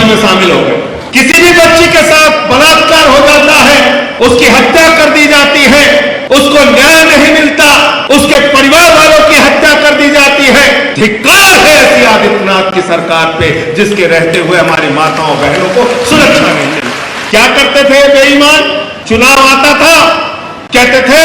में शामिल हो गए। किसी भी बच्ची के साथ बलात्कार हो जाता है, उसकी हत्या कर दी जाती है, उसको न्याय नहीं मिलता, उसके परिवार वालों की हत्या कर दी जाती है। धिक्कार है ऐसी आदित्यनाथ की सरकार पे, जिसके रहते हुए हमारी माताओं बहनों को सुरक्षा नहीं मिली। क्या करते थे बेईमान? चुनाव आता था, कहते थे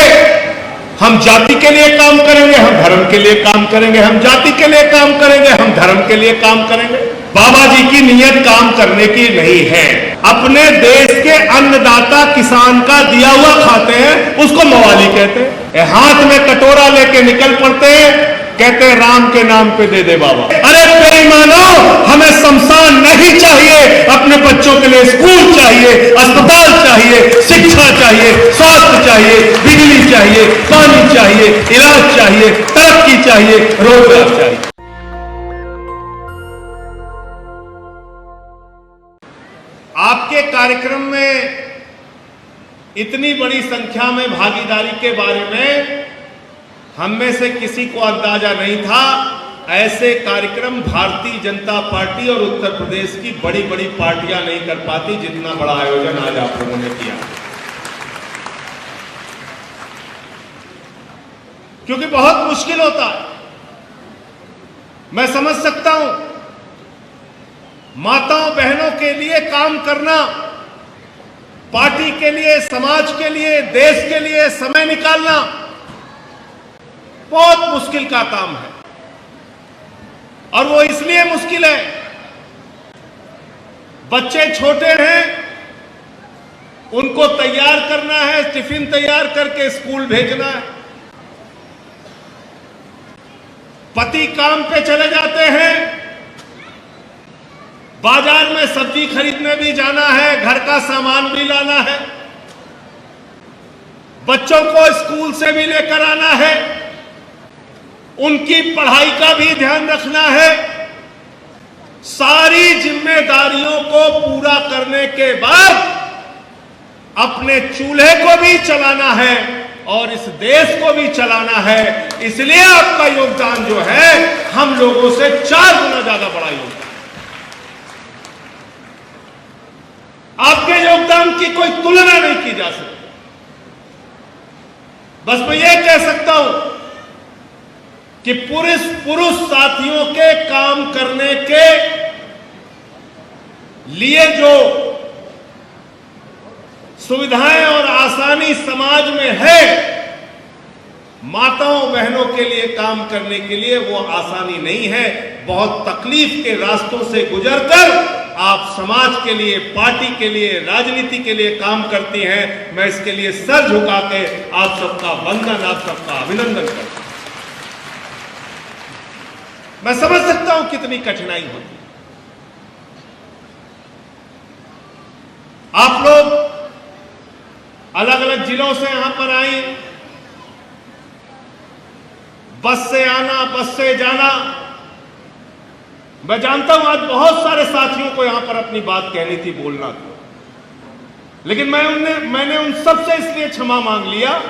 हम जाति के लिए काम करेंगे, हम धर्म के लिए काम करेंगे, हम जाति के लिए काम करेंगे, हम धर्म के लिए काम करेंगे। बाबा जी की नीयत काम करने की नहीं है। अपने देश के अन्नदाता किसान का दिया हुआ खाते हैं, उसको मवाली कहते हैं। हाथ में कटोरा लेके निकल पड़ते हैं, कहते हैं राम के नाम पे दे दे बाबा। अरे बेईमानो, हमें शमशान नहीं चाहिए, अपने बच्चों के लिए स्कूल चाहिए, अस्पताल चाहिए, शिक्षा चाहिए, स्वास्थ्य चाहिए, बिजली चाहिए, पानी चाहिए, इलाज चाहिए, तरक्की चाहिए, रोजगार चाहिए। आपके कार्यक्रम में इतनी बड़ी संख्या में भागीदारी के बारे में हम में से किसी को अंदाजा नहीं था। ऐसे कार्यक्रम भारतीय जनता पार्टी और उत्तर प्रदेश की बड़ी बड़ी पार्टियां नहीं कर पाती, जितना बड़ा आयोजन आज आप लोगों ने किया। क्योंकि बहुत मुश्किल होता है, मैं समझ सकता हूं, माताओं बहनों के लिए काम करना, पार्टी के लिए, समाज के लिए, देश के लिए समय निकालना बहुत मुश्किल का काम है। और वो इसलिए मुश्किल है, बच्चे छोटे हैं, उनको तैयार करना है, टिफिन तैयार करके स्कूल भेजना है, पति काम पे चले जाते हैं, बाजार में सब्जी खरीदने भी जाना है, घर का सामान भी लाना है, बच्चों को स्कूल से भी लेकर आना है, उनकी पढ़ाई का भी ध्यान रखना है। सारी जिम्मेदारियों को पूरा करने के बाद अपने चूल्हे को भी चलाना है और इस देश को भी चलाना है। इसलिए आपका योगदान जो है हम लोगों से 4 गुना ज्यादा बड़ा योगदान। आपके योगदान की कोई तुलना नहीं की जा सकती। बस मैं ये कह सकता हूं कि पुरुष साथियों के काम करने के लिए जो सुविधाएं और आसानी समाज में है, माताओं बहनों के लिए काम करने के लिए वो आसानी नहीं है। बहुत तकलीफ के रास्तों से गुजरकर आप समाज के लिए, पार्टी के लिए, राजनीति के लिए काम करती हैं। मैं इसके लिए सर झुका के आप सबका वंदन, आप सबका अभिनंदन करता हूं। मैं समझ सकता हूं कितनी कठिनाई होती है। आप लोग अलग अलग जिलों से यहां पर आए, बस से आना, बस से जाना। मैं जानता हूं आज बहुत सारे साथियों को यहां पर अपनी बात कहनी थी, बोलना था, लेकिन मैंने उन सब से इसलिए क्षमा मांग लिया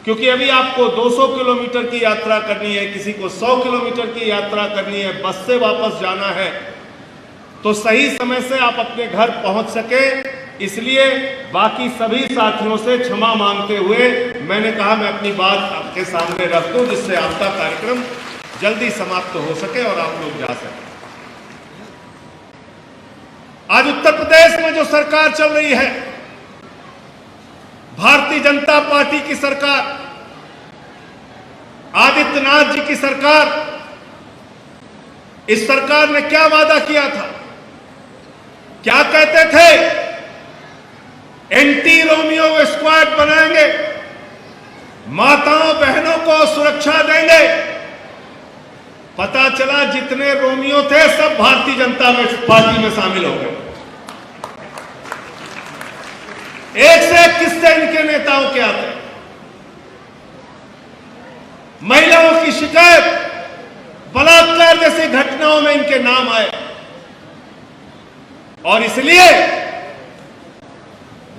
क्योंकि अभी आपको 200 किलोमीटर की यात्रा करनी है, किसी को 100 किलोमीटर की यात्रा करनी है, बस से वापस जाना है, तो सही समय से आप अपने घर पहुंच सके। इसलिए बाकी सभी साथियों से क्षमा मांगते हुए मैंने कहा मैं अपनी बात आपके सामने रख दूं, जिससे आपका कार्यक्रम जल्दी समाप्त हो सके और आप लोग जा सकें। आज उत्तर प्रदेश में जो सरकार चल रही है, भारतीय जनता पार्टी की सरकार, आदित्यनाथ जी की सरकार, इस सरकार ने क्या वादा किया था? क्या कहते थे? एंटी रोमियो स्क्वाड बनाएंगे, माताओं बहनों को सुरक्षा देंगे। पता चला जितने रोमियो थे सब भारतीय जनता पार्टी में शामिल हो गए। एक से एक किस्से इनके नेताओं के आते। महिलाओं की शिकायत, बलात्कार जैसी घटनाओं में इनके नाम आए और इसलिए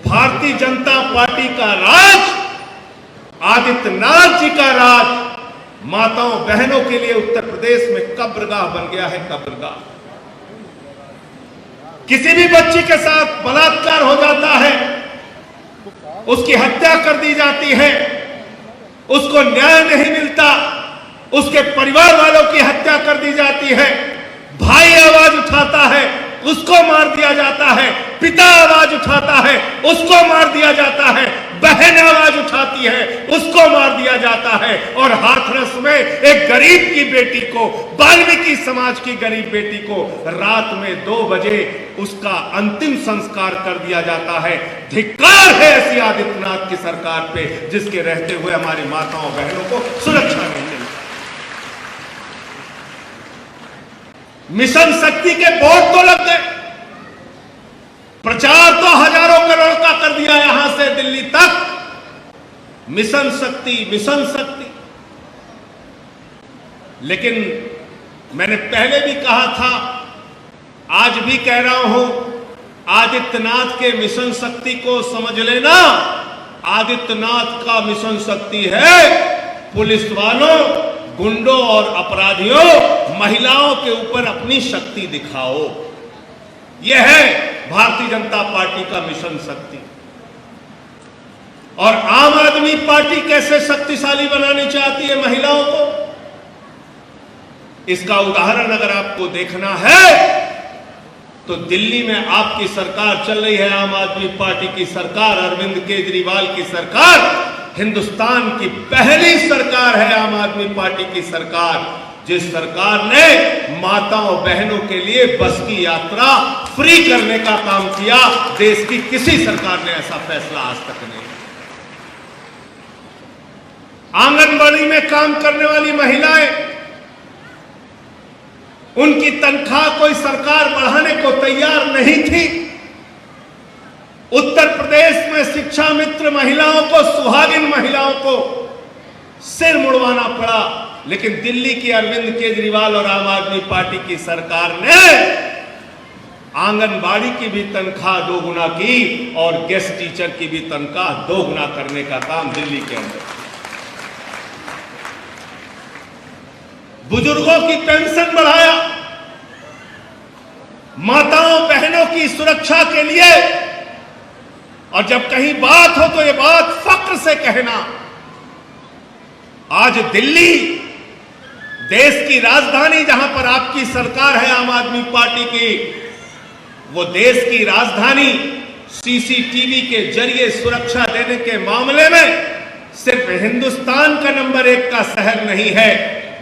भारतीय जनता पार्टी का राज, आदित्यनाथ जी का राज, माताओं बहनों के लिए उत्तर प्रदेश में कब्रगाह बन गया है, कब्रगाह। किसी भी बच्ची के साथ बलात्कार हो जाता है, उसकी हत्या कर दी जाती है, उसको न्याय नहीं मिलता, उसके परिवार वालों की हत्या कर दी जाती है, भाई आवाज उठाता है, उसको मार दिया जाता है, पिता आवाज उठाता है, उसको मार दिया जाता है, बहन आवाज उठाती है, उसको मार दिया जाता है, और हाथरस में एक गरीब की बेटी को, वाल्मीकि समाज की गरीब बेटी को रात में 2 बजे उसका अंतिम संस्कार कर दिया जाता है। धिक्कार है ऐसी आदित्यनाथ की सरकार पे, जिसके रहते हुए हमारी माताओं बहनों को सुरक्षा नहीं मिलती। मिशन शक्ति के बोर्ड तो लग गए, प्रचार तो हजारों करोड़ का कर दिया यहां से दिल्ली तक, मिशन शक्ति मिशन शक्ति। लेकिन मैंने पहले भी कहा था, आज भी कह रहा हूं, आदित्यनाथ के मिशन शक्ति को समझ लेना। आदित्यनाथ का मिशन शक्ति है पुलिस वालों, गुंडों और अपराधियों, महिलाओं के ऊपर अपनी शक्ति दिखाओ। यह है भारतीय जनता पार्टी का मिशन शक्ति। और आम आदमी पार्टी कैसे शक्तिशाली बनानी चाहती है महिलाओं को, इसका उदाहरण अगर आपको देखना है तो दिल्ली में आपकी सरकार चल रही है, आम आदमी पार्टी की सरकार, अरविंद केजरीवाल की सरकार, हिंदुस्तान की पहली सरकार है आम आदमी पार्टी की सरकार, जिस सरकार ने माताओं बहनों के लिए बस की यात्रा फ्री करने का काम किया। देश की किसी सरकार ने ऐसा फैसला आज तक नहीं। आंगनबाड़ी में काम करने वाली महिलाएं, उनकी तनख्वाह कोई सरकार बढ़ाने को तैयार नहीं थी। उत्तर प्रदेश में शिक्षा मित्र महिलाओं को, सुहागिन महिलाओं को सिर मुड़वाना पड़ा, लेकिन दिल्ली की अरविंद केजरीवाल और आम आदमी पार्टी की सरकार ने आंगनबाड़ी की भी तनख्वाह 2 गुना की और गेस्ट टीचर की भी तनख्वाह 2 गुना करने का काम दिल्ली के अंदर। बुजुर्गों की पेंशन बढ़ाया, माताओं बहनों की सुरक्षा के लिए। और जब कहीं बात हो तो ये बात फक्र से कहना, आज दिल्ली देश की राजधानी, जहां पर आपकी सरकार है आम आदमी पार्टी की, वो देश की राजधानी सीसीटीवी के जरिए सुरक्षा देने के मामले में सिर्फ हिंदुस्तान का नंबर 1 का शहर नहीं है,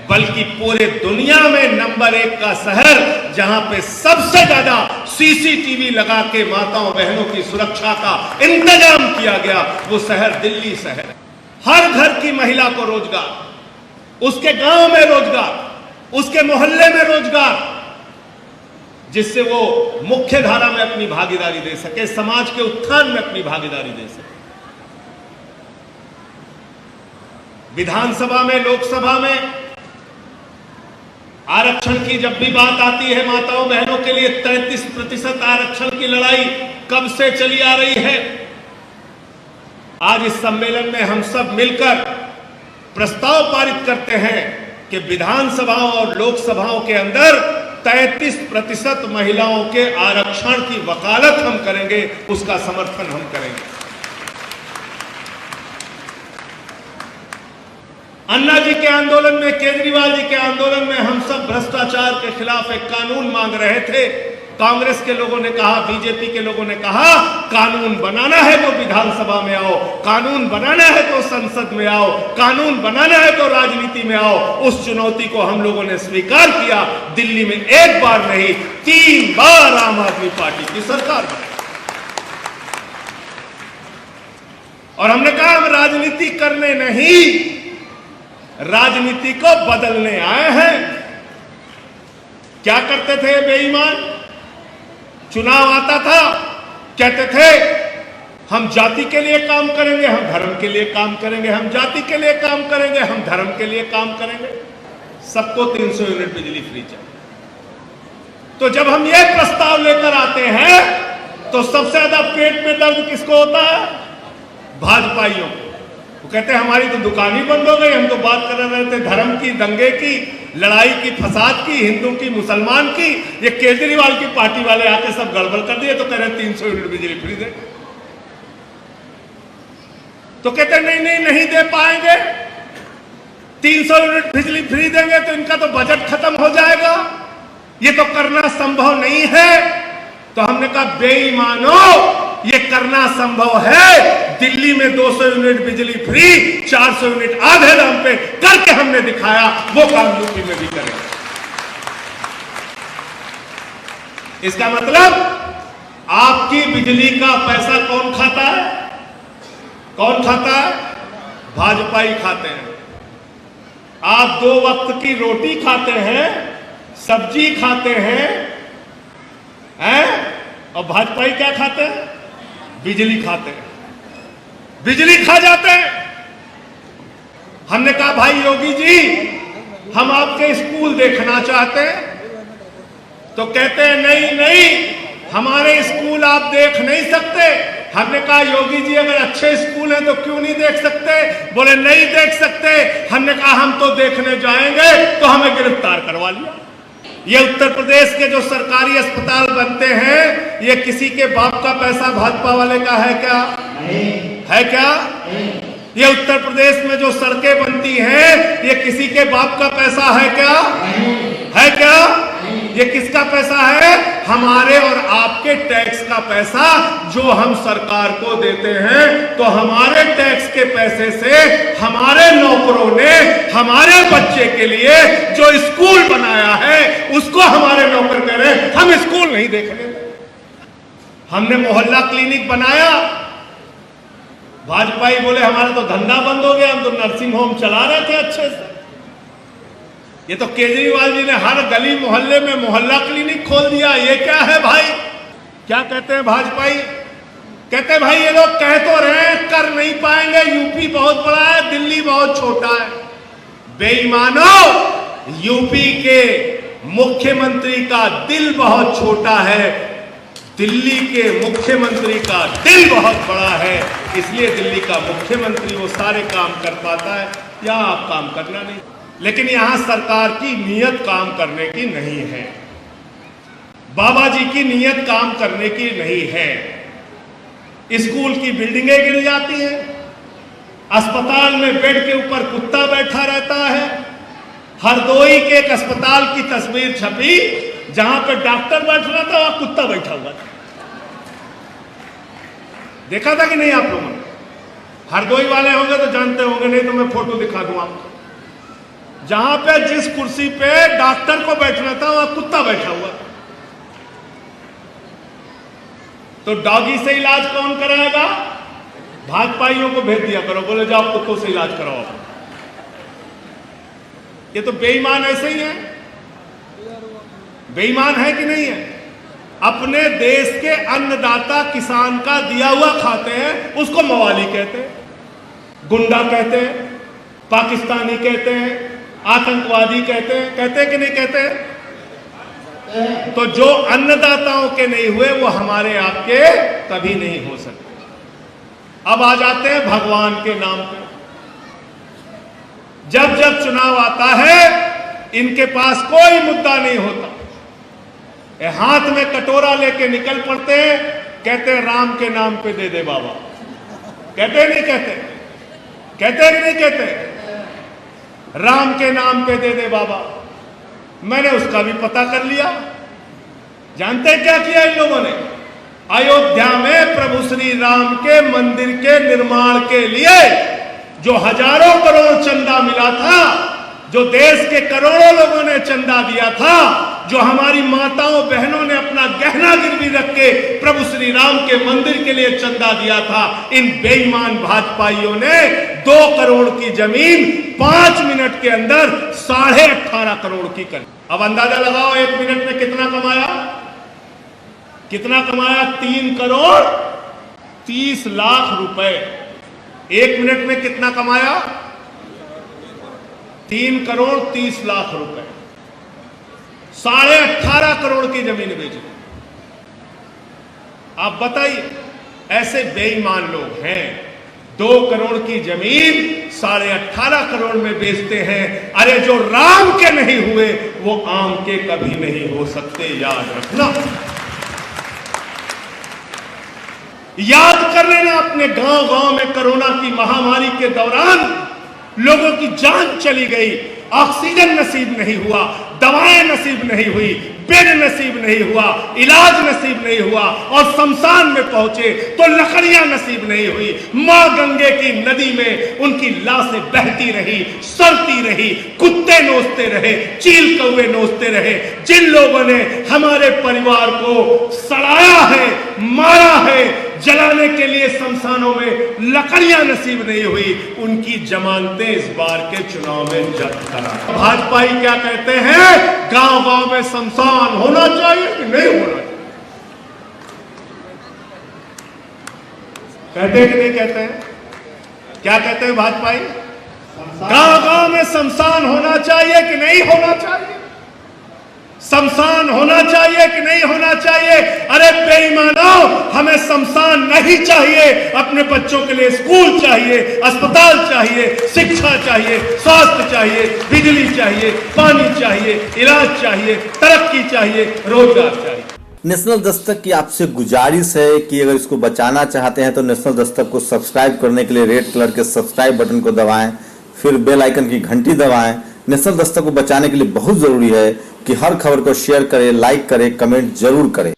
बल्कि पूरे दुनिया में नंबर 1 का शहर, जहां पे सबसे ज्यादा सीसीटीवी लगा के माताओं बहनों की सुरक्षा का इंतजाम किया गया, वो शहर दिल्ली शहर है। हर घर की महिला को रोजगार, उसके गांव में रोजगार, उसके मोहल्ले में रोजगार, जिससे वो मुख्य धारा में अपनी भागीदारी दे सके, समाज के उत्थान में अपनी भागीदारी दे सके। विधानसभा में, लोकसभा में आरक्षण की जब भी बात आती है, माताओं बहनों के लिए 33% आरक्षण की लड़ाई कब से चली आ रही है। आज इस सम्मेलन में हम सब मिलकर प्रस्ताव पारित करते हैं कि विधानसभाओं और लोकसभाओं के अंदर 33% महिलाओं के आरक्षण की वकालत हम करेंगे, उसका समर्थन हम करेंगे। अन्ना जी के आंदोलन में, केजरीवाल जी के आंदोलन में हम सब भ्रष्टाचार के खिलाफ एक कानून मांग रहे थे। कांग्रेस के लोगों ने कहा, बीजेपी के लोगों ने कहा, कानून बनाना है तो विधानसभा में आओ, कानून बनाना है तो संसद में आओ, कानून बनाना है तो राजनीति में आओ। उस चुनौती को हम लोगों ने स्वीकार किया। दिल्ली में 1 बार नहीं, 3 बार आम आदमी पार्टी की सरकार बनी। और हमने कहा हम राजनीति करने नहीं, राजनीति को बदलने आए हैं। क्या करते थे बेईमान? चुनाव आता था, कहते थे हम जाति के लिए काम करेंगे, हम धर्म के लिए काम करेंगे, हम जाति के लिए काम करेंगे, हम धर्म के लिए काम करेंगे, सबको 300 यूनिट बिजली फ्री चाहिए। तो जब हम ये प्रस्ताव लेकर आते हैं तो सबसे ज्यादा पेट में दर्द किसको होता है? भाजपाइयों को। वो कहते हैं हमारी तो दुकान ही बंद हो गई, हम तो बात कर रहे थे धर्म की, दंगे की, लड़ाई की, फसाद की, हिंदू की, मुसलमान की। ये केजरीवाल की पार्टी वाले आके सब गड़बड़ कर दिए, तो कह रहे 300 यूनिट बिजली फ्री दे। तो कहते नहीं दे पाएंगे, 300 यूनिट बिजली फ्री देंगे तो इनका तो बजट खत्म हो जाएगा, ये तो करना संभव नहीं है। तो हमने कहा बेईमानो, ये करना संभव है। दिल्ली में 200 यूनिट बिजली फ्री, 400 यूनिट आधे दाम पे करके हमने दिखाया, वो काम यूपी में भी करेंगे। इसका मतलब आपकी बिजली का पैसा कौन खाता है? कौन खाता है? भाजपा ही खाते हैं। आप 2 वक्त की रोटी खाते हैं, सब्जी खाते हैं, और भाजपा ही क्या खाते हैं? बिजली खाते हैं, बिजली खा जाते हैं। हमने कहा भाई योगी जी, हम आपके स्कूल देखना चाहते हैं। तो कहते हैं नहीं, हमारे स्कूल आप देख नहीं सकते। हमने कहा योगी जी, अगर अच्छे स्कूल हैं तो क्यों नहीं देख सकते? बोले नहीं देख सकते। हमने कहा हम तो देखने जाएंगे, तो हमें गिरफ्तार करवा लिया। ये उत्तर प्रदेश के जो सरकारी अस्पताल बनते हैं, ये किसी के बाप का पैसा भाजपा वाले का है क्या? है क्या? ये उत्तर प्रदेश में जो सड़कें बनती हैं, ये किसी के बाप का पैसा है क्या? है क्या? ये किसका पैसा है? हमारे और आपके टैक्स का पैसा, जो हम सरकार को देते हैं। तो हमारे टैक्स के पैसे से हमारे नौकरों ने हमारे बच्चे के लिए जो स्कूल बनाया है, उसको हमारे नौकर कह रहे हैं हम स्कूल नहीं देखने। हमने मोहल्ला क्लिनिक बनाया, भाजपाई बोले हमारा तो धंधा बंद हो गया, हम तो नर्सिंग होम चला रहे थे अच्छे से। ये तो केजरीवाल जी ने हर गली मोहल्ले में मोहल्ला क्लिनिक खोल दिया। ये क्या है भाई? क्या कहते हैं भाजपाई? कहते हैं भाई ये लोग कह तो रहे हैं कर नहीं पाएंगे, यूपी बहुत बड़ा है, दिल्ली बहुत छोटा है। बेईमानो, यूपी के मुख्यमंत्री का दिल बहुत छोटा है, दिल्ली के मुख्यमंत्री का दिल बहुत बड़ा है। इसलिए दिल्ली का मुख्यमंत्री वो सारे काम कर पाता है, यहाँ आप काम करना नहीं। लेकिन यहां सरकार की नीयत काम करने की नहीं है, बाबा जी की नीयत काम करने की नहीं है। स्कूल की बिल्डिंगें गिर जाती हैं, अस्पताल में बेड के ऊपर कुत्ता बैठा रहता है। हरदोई के एक अस्पताल की तस्वीर छपी, जहां पे डॉक्टर बैठ रहा था, वहां कुत्ता बैठा हुआ था। देखा था कि नहीं आप लोगों ने? हरदोई वाले होंगे तो जानते होंगे, नहीं तो मैं फोटो दिखा दूं आपको। जहां पे जिस कुर्सी पे डॉक्टर को बैठना था, वहां कुत्ता बैठा हुआ। तो डॉगी से इलाज कौन कराएगा? भाजपाइयों को भेज दिया करो, बोले जाओ कुत्तों से इलाज कराओ। ये तो बेईमान ऐसे ही है। बेईमान है कि नहीं है? अपने देश के अन्नदाता किसान का दिया हुआ खाते हैं, उसको मवाली कहते हैं, गुंडा कहते हैं, पाकिस्तानी कहते हैं, आतंकवादी कहते हैं कि नहीं कहते? तो जो अन्नदाताओं के नहीं हुए, वो हमारे आपके कभी नहीं हो सकते। अब आ जाते हैं भगवान के नाम पे। जब जब चुनाव आता है, इनके पास कोई मुद्दा नहीं होता, ये हाथ में कटोरा लेके निकल पड़ते हैं, कहते हैं राम के नाम पे दे दे बाबा। कहते नहीं कहते? कहते कि नहीं कहते? राम के नाम पे दे दे बाबा। मैंने उसका भी पता कर लिया। जानते क्या किया इन लोगों ने? अयोध्या में प्रभु श्री राम के मंदिर के निर्माण के लिए जो हजारों करोड़ चंदा मिला था, जो देश के करोड़ों लोगों ने चंदा दिया था, जो हमारी माताओं बहनों ने अपना गहना गिरवी रख के प्रभु श्री राम के मंदिर के लिए चंदा दिया था, इन बेईमान भाजपाइयों ने 2 करोड़ की जमीन 5 मिनट के अंदर 18.5 करोड़ की कर। अब अंदाजा लगाओ 1 मिनट में कितना कमाया? कितना कमाया? 3 करोड़ 30 लाख रुपए। 1 मिनट में कितना कमाया? 3 करोड़ 30 लाख रुपए। 18.5 करोड़ की जमीन बेच दी। आप बताइए, ऐसे बेईमान लोग हैं, 2 करोड़ की जमीन 18.5 करोड़ में बेचते हैं। अरे जो राम के नहीं हुए वो आम के कभी नहीं हो सकते, याद रखना। याद कर लेना, अपने गांव गांव में कोरोना की महामारी के दौरान लोगों की जान चली गई, ऑक्सीजन नसीब नहीं हुआ, दवाएं नसीब नहीं हुई, बेड नसीब नहीं हुआ, इलाज नसीब नहीं हुआ, और शमशान में पहुंचे तो लकड़ियां नसीब नहीं हुई। मां गंगे की नदी में उनकी लाशें बहती रही, सड़ती रही, कुत्ते नोचते रहे, चील कौवे नोचते रहे। जिन लोगों ने हमारे परिवार को सड़ाया है, मारा है, जलाने के लिए शमशानों में लकड़ियां नसीब नहीं हुई, उनकी जमानतें इस बार के चुनाव में जब्त करा। भाजपाई क्या कहते हैं, गांव गांव में शमशान होना चाहिए कि नहीं होना चाहिए? कहते हैं कि नहीं कहते हैं? क्या कहते हैं भाजपाई? गांव गांव में शमशान होना चाहिए कि नहीं होना चाहिए? शमशान होना चाहिए कि नहीं होना चाहिए? अरे बेईमानों, हमें शमशान नहीं चाहिए, अपने बच्चों के लिए स्कूल चाहिए, अस्पताल चाहिए, शिक्षा चाहिए, स्वास्थ्य चाहिए, बिजली चाहिए, पानी चाहिए, इलाज चाहिए, तरक्की चाहिए, रोजगार चाहिए। नेशनल दस्तक की आपसे गुजारिश है कि अगर इसको बचाना चाहते हैं तो नेशनल दस्तक को सब्सक्राइब करने के लिए रेड कलर के सब्सक्राइब बटन को दबाएं, फिर बेल आइकन की घंटी दबाएं। नेशनल दस्तक को बचाने के लिए बहुत जरूरी है कि हर खबर को शेयर करें, लाइक करें, कमेंट जरूर करें।